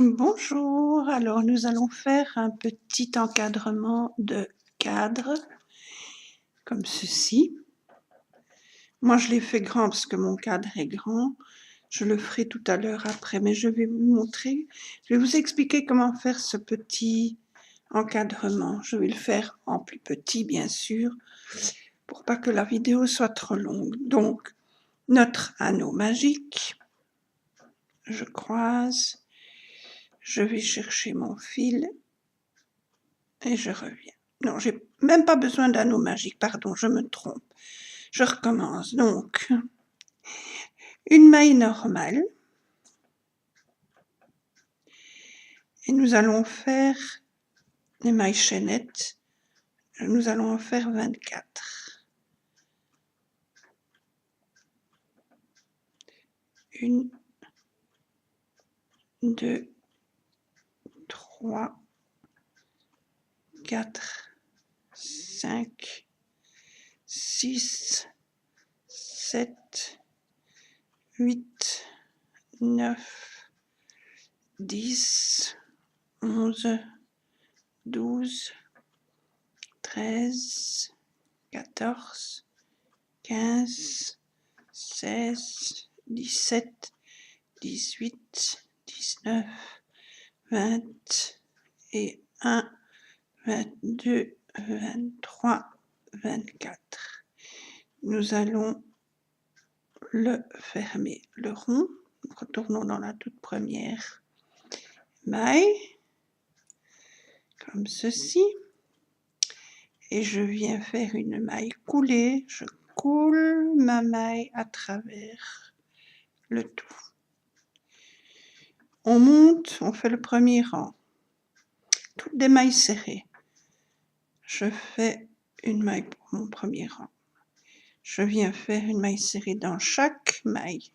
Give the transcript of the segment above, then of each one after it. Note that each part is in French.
Bonjour, alors nous allons faire un petit encadrement de cadre, comme ceci. Moi je l'ai fait grand parce que mon cadre est grand, je le ferai tout à l'heure après, mais je vais vous montrer, je vais vous expliquer comment faire ce petit encadrement. Je vais le faire en plus petit bien sûr, pour pas que la vidéo soit trop longue. Donc, notre anneau magique, je croise, je vais chercher mon fil, et je reviens. Non, j'ai même pas besoin d'anneau magique, pardon, je me trompe. Je recommence. Donc, une maille normale. Et nous allons faire les mailles chaînettes. Nous allons en faire 24. 1, 2, 3, 4, 5, 6, 7, 8, 9, 10, 11, 12, 13, 14, 15, 16, 17, 18, 19, 20 et 1, 22, 23, 24. Nous allons le fermer le rond. Retournons dans la toute première maille, comme ceci. Et je viens faire une maille coulée. Je coule ma maille à travers le tout. On monte, on fait le premier rang. Toutes des mailles serrées. Je fais une maille pour mon premier rang. Je viens faire une maille serrée dans chaque maille.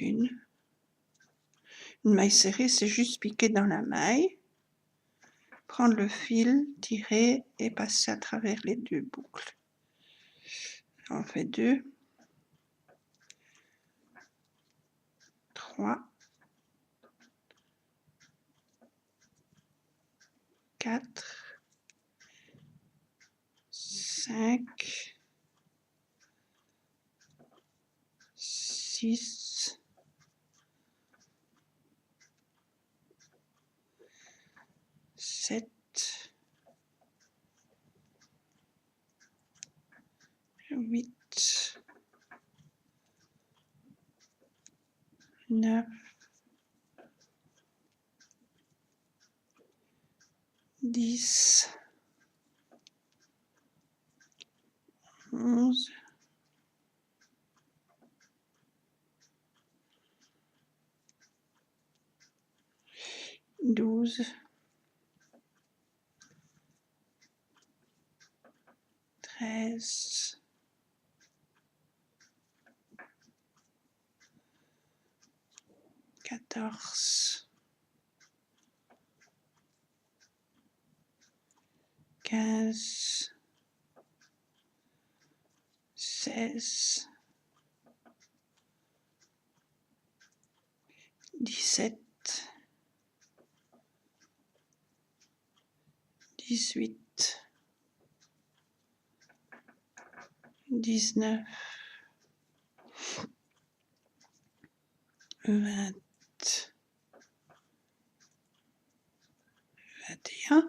Une maille serrée, c'est juste piquer dans la maille, prendre le fil, tirer et passer à travers les deux boucles. On fait 2, 3, 4, 5, 6, 7, 8, 9, 10, 11, 12, 13, 14, 15, 16, 17, 18, 19, 20, 21,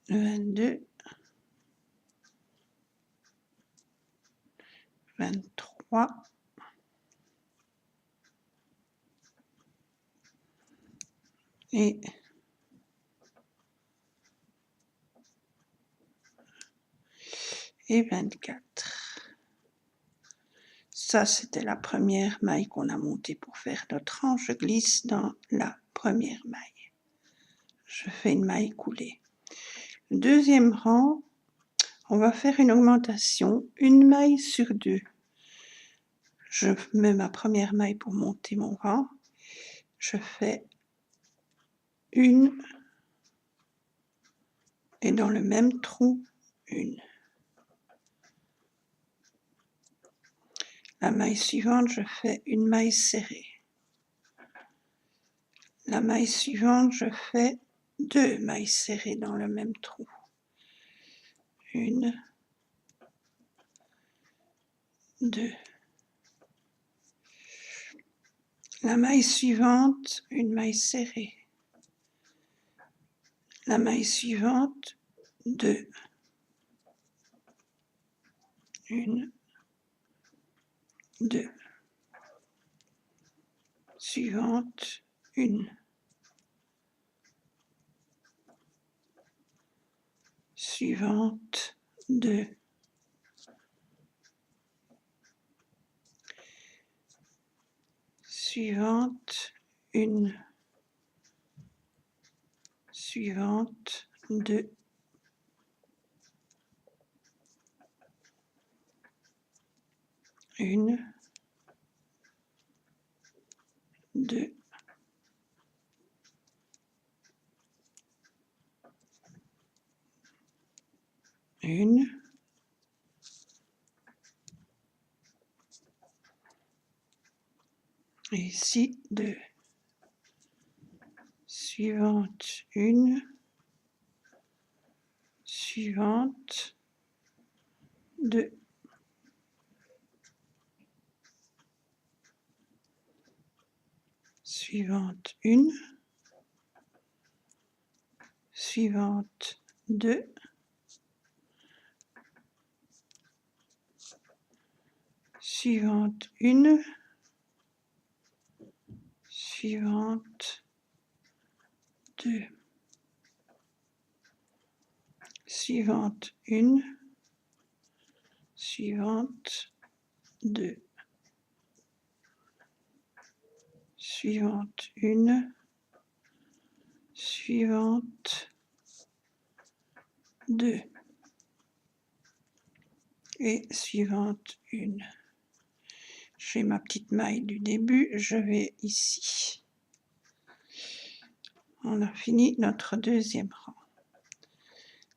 22, 23, et 24. Ça, c'était la première maille qu'on a montée pour faire notre rang. Je glisse dans la première maille. Je fais une maille coulée. Le deuxième rang, on va faire une augmentation, une maille sur 2. Je mets ma première maille pour monter mon rang. Je fais une et dans le même trou, une. La maille suivante, je fais une maille serrée. La maille suivante, je fais 2 mailles serrées dans le même trou. Une, 2. La maille suivante, une maille serrée. La maille suivante, 2. Une, 2. Suivante, une. Suivante, 2. Suivante, une. Suivante, 2. Une, 2. Une, et ici 2. Suivante, une. Suivante, 2. Suivante, une. Suivante, 2. Suivante, une. Suivante, 2. Suivante, une. Suivante, 2. Suivante, une. Suivante, 2. Et suivante, une. J'ai ma petite maille du début, je vais ici. On a fini notre deuxième rang.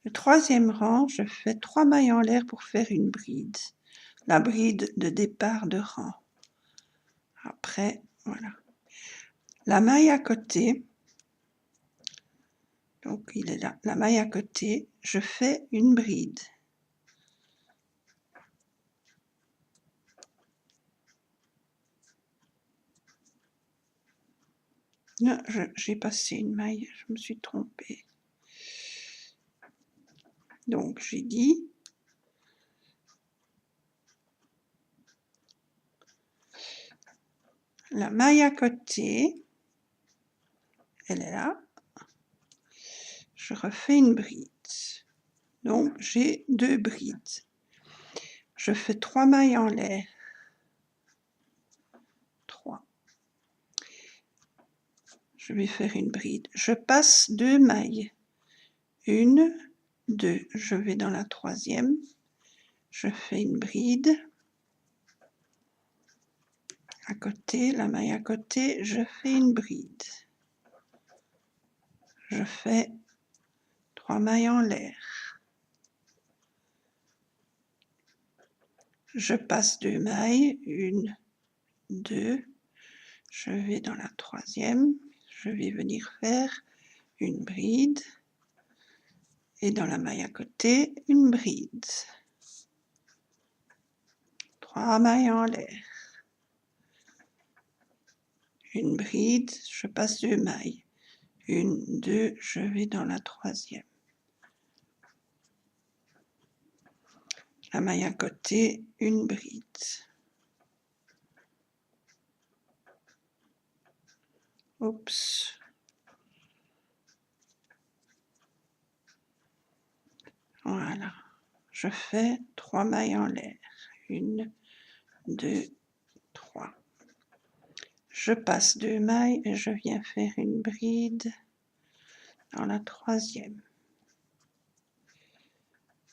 Le troisième rang, je fais 3 mailles en l'air pour faire une bride. La bride de départ de rang. Après, voilà. La maille à côté, donc il est là, la maille à côté, je fais une bride. Non, j'ai passé une maille, je me suis trompée. Donc j'ai dit la maille à côté, elle est là, je refais une bride. Donc j'ai 2 brides. Je fais 3 mailles en l'air. 3. Je vais faire une bride. Je passe 2 mailles. Une, 2. Je vais dans la troisième. Je fais une bride. À côté, la maille à côté, je fais une bride. Je fais 3 mailles en l'air. Je passe 2 mailles. Une, 2. Je vais dans la troisième. Je vais venir faire une bride. Et dans la maille à côté, une bride. 3 mailles en l'air. Une bride, je passe 2 mailles. Une, 2, je vais dans la troisième. La maille à côté, une bride. Oups. Voilà. Je fais 3 mailles en l'air. Une, 2, 3. Je passe 2 mailles et je viens faire une bride dans la troisième.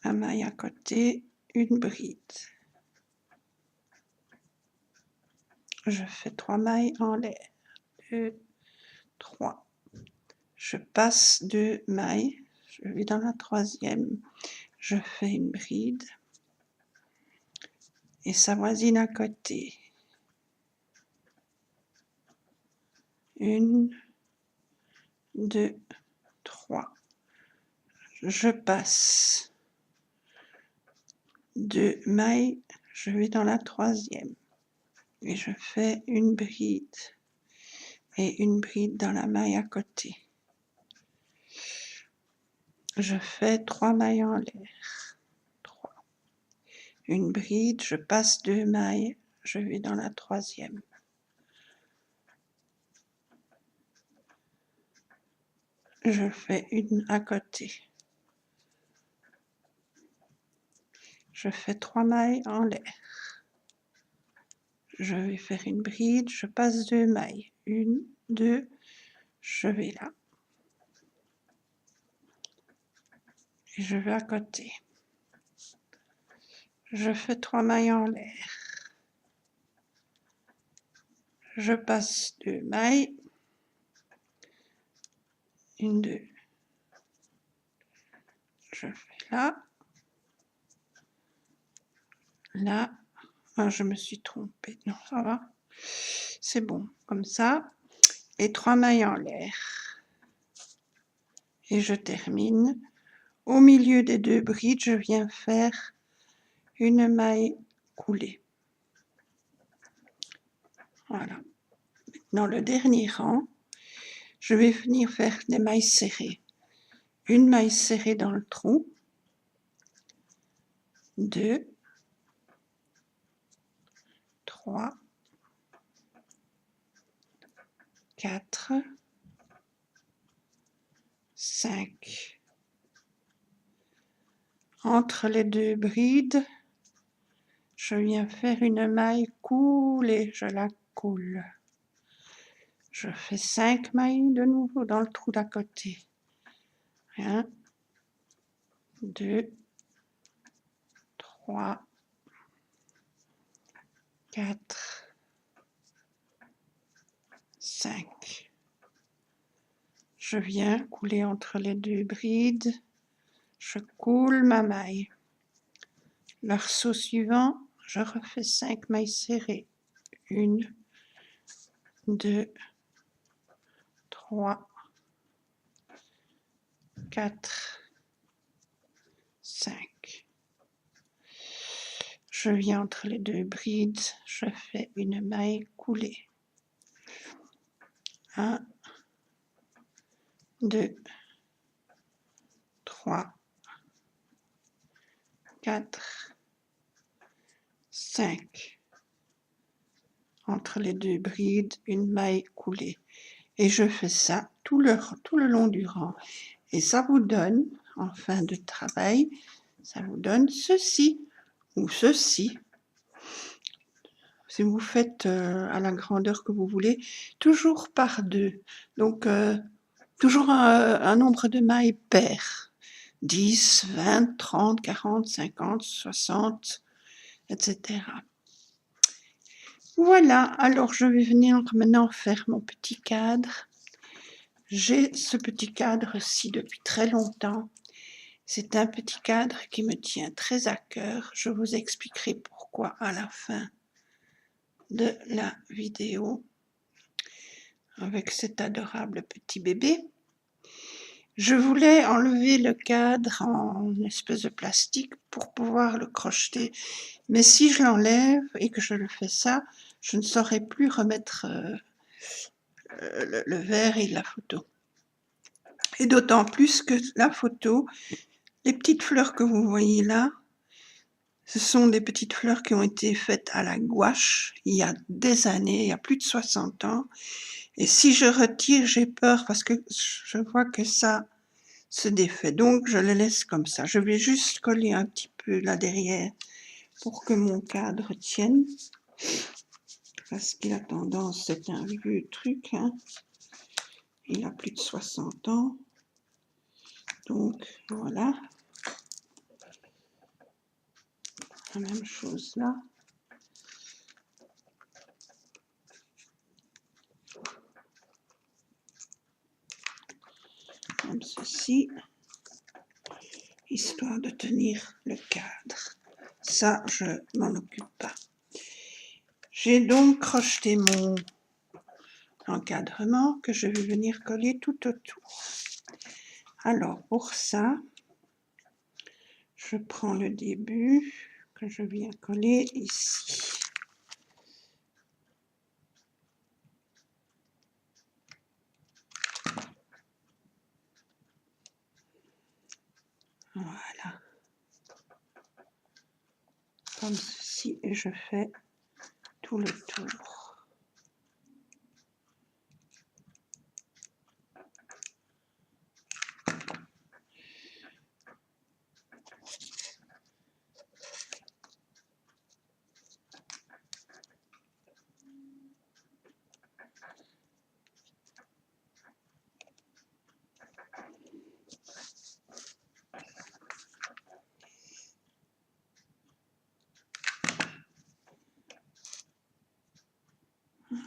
La maille à côté, une bride. Je fais 3 mailles en l'air. 2, 3. Je passe 2 mailles. Je vais dans la troisième. Je fais une bride. et sa voisine à côté. 1, 2, 3. Je passe 2 mailles, je vais dans la 3e et je fais une bride et une bride dans la maille à côté. Je fais 3 mailles en l'air. 3. Une bride, je passe 2 mailles, je vais dans la 3e. Je fais une à côté. Je fais 3 mailles en l'air. Je vais faire une bride, je passe 2 mailles. 1, 2, je vais là. Et je vais à côté. Je fais 3 mailles en l'air. Je passe 2 mailles. 1, 2. Je fais là. Là. Ah, je me suis trompée. Non, ça va. C'est bon, comme ça. Et 3 mailles en l'air. Et je termine. Au milieu des 2 brides, je viens faire une maille coulée. Voilà. Dans le dernier rang, je vais venir faire des mailles serrées. Une maille serrée dans le trou. 2, 3, 4, 5. Entre les 2 brides, je viens faire une maille coulée, je la coule. Je fais 5 mailles de nouveau dans le trou d'à côté. 1, 2, 3, 4, 5. Je viens couler entre les 2 brides. Je coule ma maille. L'arceau suivant, je refais 5 mailles serrées. 1, 2, 3, 4, 5. Je viens entre les 2 brides, je fais une maille coulée. 1, 2, 3, 4, 5. Entre les 2 brides, une maille coulée. Et je fais ça tout le long du rang. Et ça vous donne, en fin de travail, ça vous donne ceci ou ceci. Si vous faites à la grandeur que vous voulez, toujours par 2. Donc, toujours un nombre de mailles pair. 10, 20, 30, 40, 50, 60, etc. Voilà, alors je vais venir maintenant faire mon petit cadre. J'ai ce petit cadre-ci depuis très longtemps. C'est un petit cadre qui me tient très à cœur. Je vous expliquerai pourquoi à la fin de la vidéo avec cet adorable petit bébé. Je voulais enlever le cadre en espèce de plastique pour pouvoir le crocheter. Mais si je l'enlève et que je le fais ça, je ne saurais plus remettre le verre et la photo. Et d'autant plus que la photo, les petites fleurs que vous voyez là, ce sont des petites fleurs qui ont été faites à la gouache il y a des années, il y a plus de 60 ans. Et si je retire, j'ai peur parce que je vois que ça se défait. Donc, je le laisse comme ça. Je vais juste coller un petit peu là derrière pour que mon cadre tienne. Parce qu'il a tendance, c'est un vieux truc. Hein. Il a plus de 60 ans. Donc, voilà. La même chose là. Comme ceci. Histoire de tenir le cadre. Ça, je m'en occupe pas. J'ai donc crocheté mon encadrement que je vais venir coller tout autour. Alors, pour ça, je prends le début que je viens coller ici. Voilà. Comme ceci, et je fais tout le tour.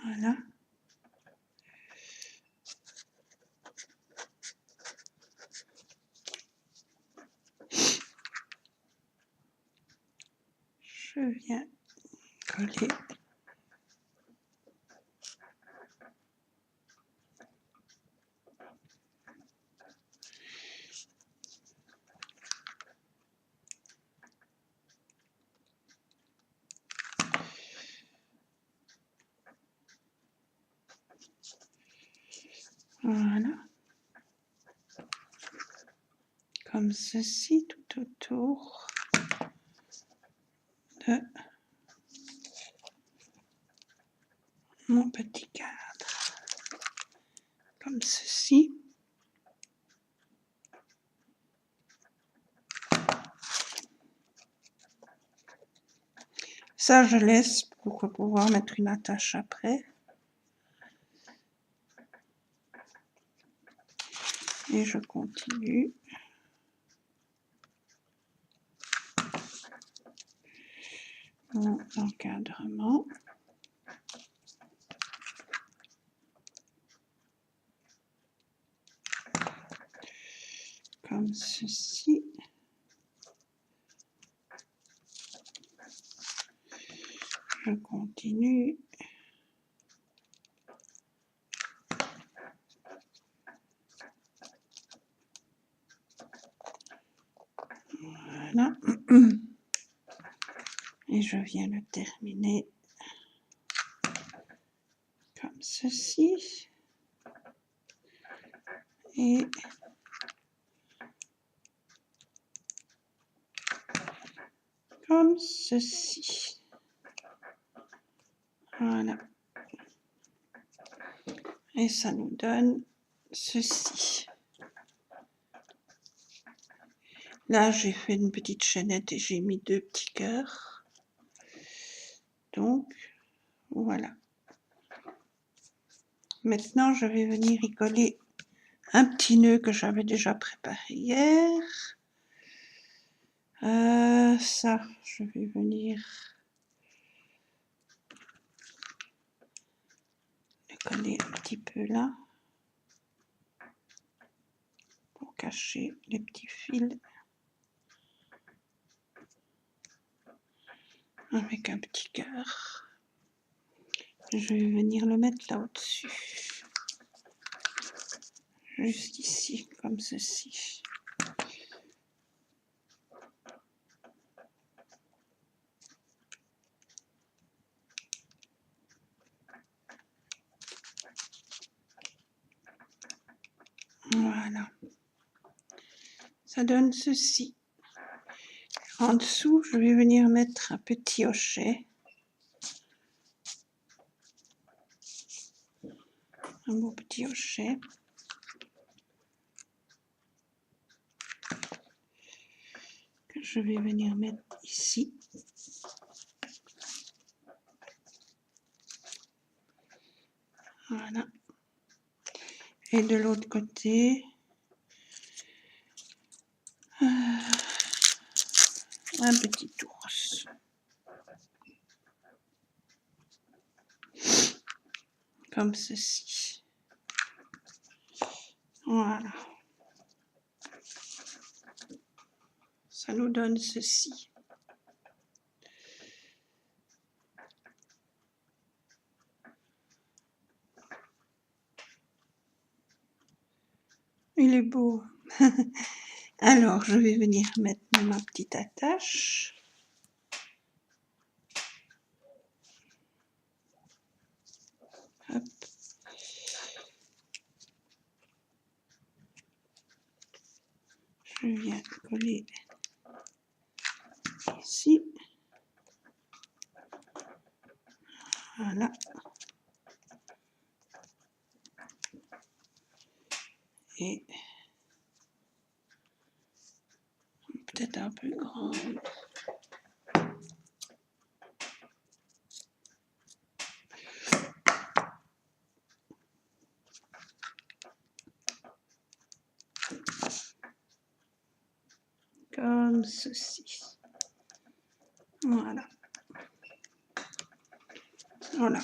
Voilà. Je viens coller. Voilà. Comme ceci, tout autour de mon petit cadre. Comme ceci. Ça, je laisse pour pouvoir mettre une attache après. Et je continue. Mon encadrement. Comme ceci. Je continue. Voilà. Et je viens le terminer comme ceci. Et comme ceci. Voilà. Et ça nous donne ceci. Là, j'ai fait une petite chaînette et j'ai mis 2 petits cœurs. Donc, voilà. Maintenant, je vais venir y coller un petit nœud que j'avais déjà préparé hier. Ça, je vais venir le coller un petit peu là pour cacher les petits fils avec un petit cœur. Je vais venir le mettre là au-dessus, juste ici, comme ceci. Voilà. Ça donne ceci. En dessous, je vais venir mettre un petit hochet. Un beau petit hochet. Que je vais venir mettre ici. Voilà. Et de l'autre côté, un petit ours. Comme ceci. Voilà. Ça nous donne ceci. Il est beau. Alors, je vais venir mettre ma petite attache. Hop. Je viens coller ici. Voilà. Et peut-être un peu grande. Comme ceci. Voilà. Voilà.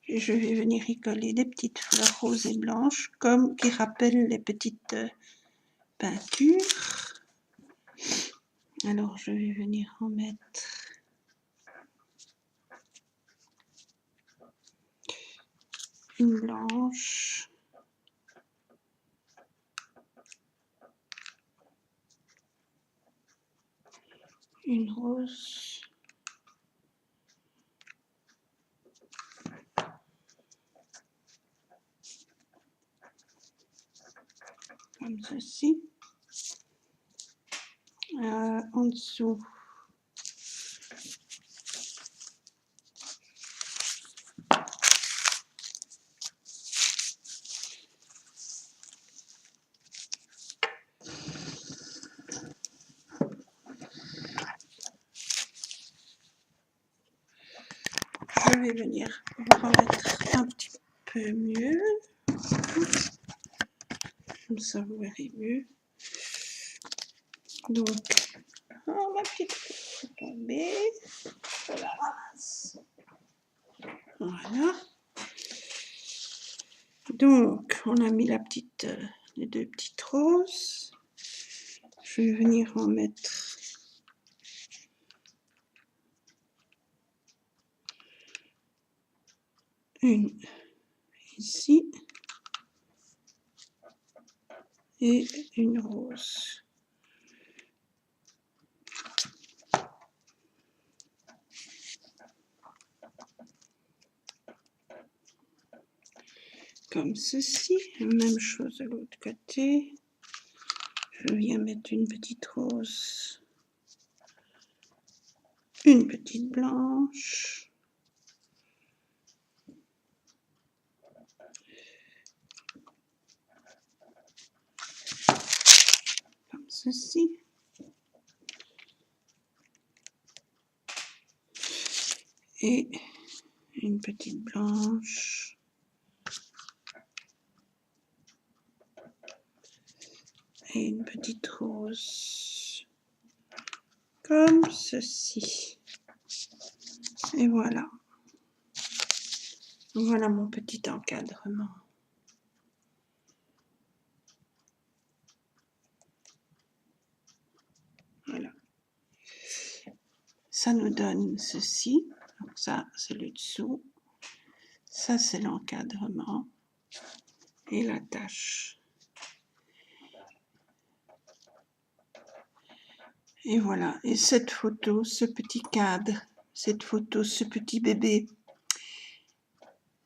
Et je vais venir y coller des petites fleurs roses et blanches, comme qui rappellent les petites peintures. Alors, je vais venir en mettre une blanche. Une rose. Comme ceci. En dessous. Je vais venir remettre un petit peu mieux. Comme ça, vous verrez mieux. Donc, oh, ma petite est tombée. Je la ramasse. Voilà. Donc, on a mis les deux petites roses. Je vais venir en mettre une ici et une rose. Comme ceci. Même chose de l'autre côté. Je viens mettre une petite rose, une petite blanche, comme ceci, et une petite blanche, et une petite rose, comme ceci. Et voilà. Voilà mon petit encadrement. Voilà. Ça nous donne ceci. Donc ça, c'est le dessous. Ça, c'est l'encadrement et la tâche. Et voilà. Et cette photo, ce petit cadre, cette photo, ce petit bébé,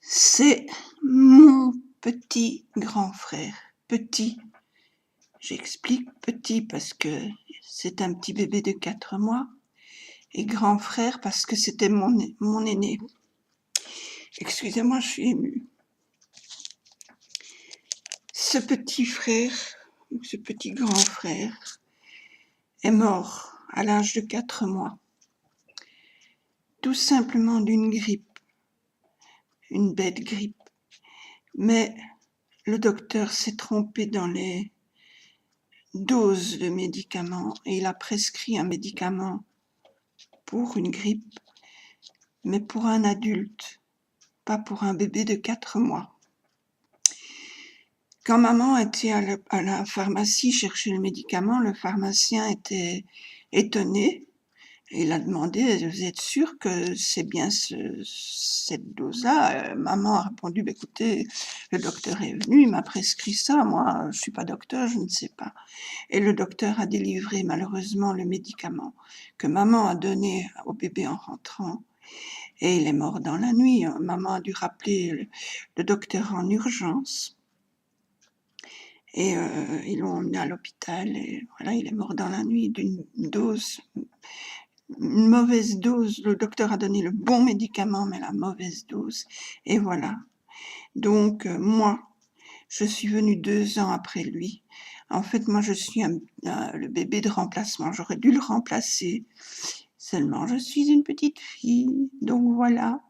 c'est mon petit grand frère. Petit, j'explique petit parce que c'est un petit bébé de 4 mois. Et grand frère parce que c'était mon aîné. Excusez-moi, je suis émue. Ce petit frère, ce petit grand frère, est mort à l'âge de 4 mois. Tout simplement d'une grippe. Une bête grippe. Mais le docteur s'est trompé dans les doses de médicaments et il a prescrit un médicament pour une grippe, mais pour un adulte, pas pour un bébé de 4 mois. Quand maman était à la pharmacie chercher le médicament, le pharmacien était étonné. Il a demandé: «Vous êtes sûr que c'est bien cette dose-là?» Maman a répondu: «Bah, écoutez, le docteur est venu, il m'a prescrit ça, moi je suis pas docteur, je ne sais pas». Et le docteur a délivré malheureusement le médicament que maman a donné au bébé en rentrant et il est mort dans la nuit. Maman a dû rappeler le docteur en urgence et ils l'ont emmené à l'hôpital et voilà, il est mort dans la nuit d'une dose, une mauvaise dose. Le docteur a donné le bon médicament, mais la mauvaise dose et voilà. Donc moi, je suis venue 2 ans après lui. En fait, moi, je suis le bébé de remplacement. J'aurais dû le remplacer. Seulement, je suis une petite fille, donc voilà.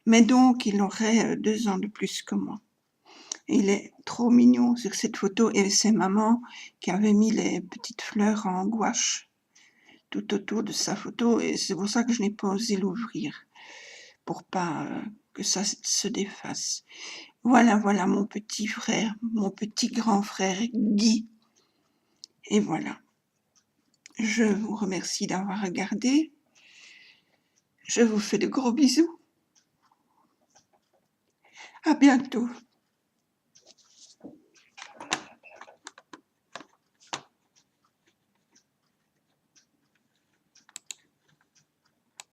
Mais donc, il aurait 2 ans de plus que moi. Il est trop mignon sur cette photo et c'est maman qui avait mis les petites fleurs en gouache tout autour de sa photo et c'est pour ça que je n'ai pas osé l'ouvrir pour pas que ça se défasse. Voilà, voilà mon petit frère, mon petit grand frère Guy. Et voilà. Je vous remercie d'avoir regardé. Je vous fais de gros bisous. À bientôt.